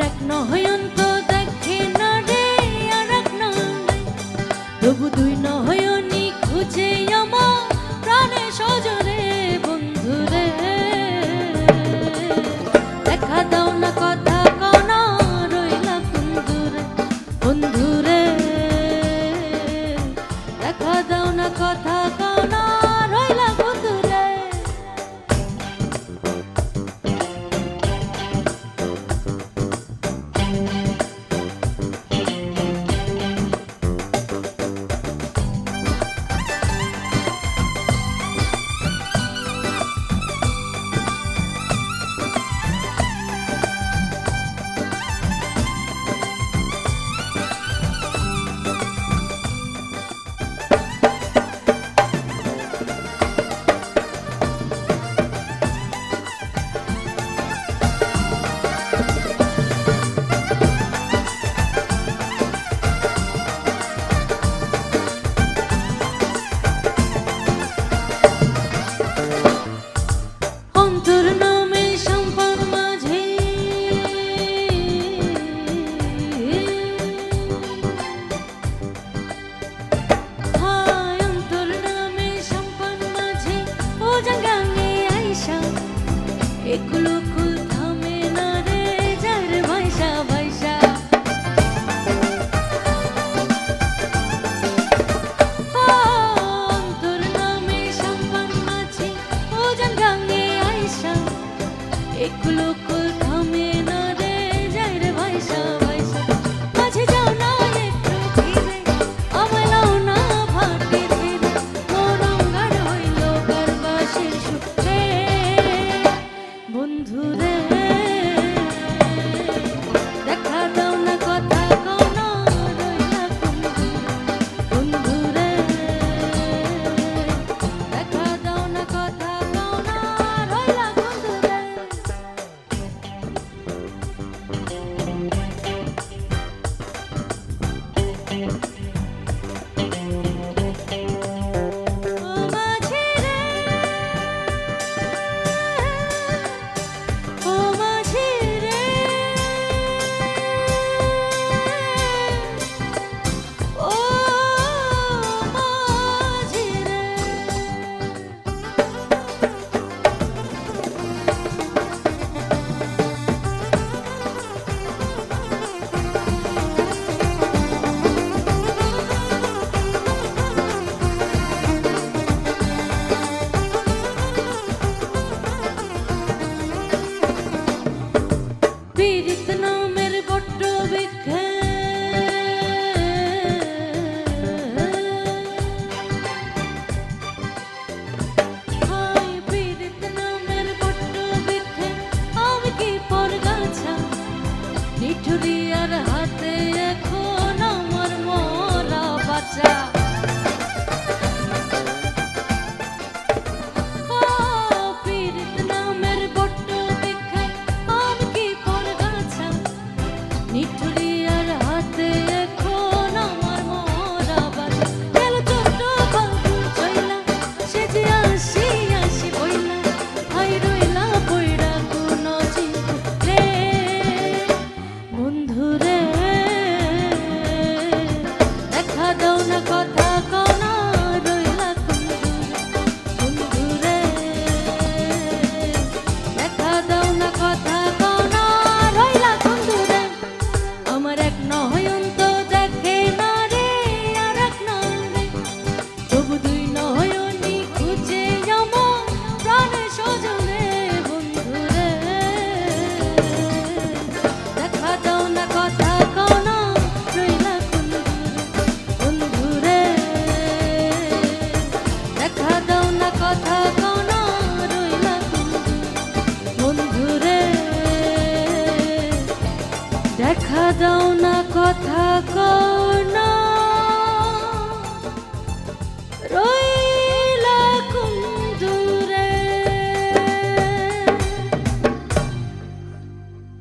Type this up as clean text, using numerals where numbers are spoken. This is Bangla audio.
এক নয়ন তো দেখে না রে আর এক নয়ন, তবু দুই নয়নই খুঁজে আমার প্রাণে সজরে বন্ধুরে। দেখা দাও না কথা কও না রইলা কোন দূরে বন্ধুরে, দেখা দাও না কথা কও না রইলা কোন দূরে। এগুলো কুল থামে না রে যার ভাইসা ভাইসা, তোর নামে সম্পন মাঝে ও জান গাঙ্গে আইসা, এগুলো কুল থামে না রে যার ভাইসা ভাইসা। মাঝে যাও না একটু ফিরে আমায় লাও না ভাটে ধীরে, মন অঙ্গার হইল কারবাসের সুখে বন্ধুরে। দেখা দাও না কথা কও না রইলা কোন দূরে বন্ধুরে, দেখা দাও না কথা কও না রইলা কোন দূরে। ও মাঝে রে, ও মাঝে রে, ও মাঝে রে। পীড়িত নামের বট্ট বৃক্ষে হায়, পীড়িত নামের বট্ট বৃক্ষে আমি কি পরগাছা, নিঠুরিয়ার হাতে এখন আমার মরা বাঁচা। পীড়িত নামের বট্ট বৃক্ষে আমি কি পরগাছা, নিঠুরিয়ার হাতে এখন আমার মরা বাঁচা। গেল ছোট্ট ফাল্গুন চইলা সে যে আসি আসি বইলা, হাই রইলা পইড়া কোন চিন্তা রে বন্ধুরে। দেখা দাও না কথা কও না রইলা কোন দূরে বন্ধুরে, দেখা দাও না কথা কও না রইলা কোন দূরে। আমার এক নয়ন তো দেখে না রে আর এক নয়নে, তবু দুই নয়নই খুঁজে আমার প্রাণে সজনে বন্ধুরে। দেখা দাও না কথা কও না রইলা কোন দূরে বন্ধুরে, দেখা দাও না কথা কও না রইলা কোন দূরে বন্ধুরে, দেখা দাও না কথা কও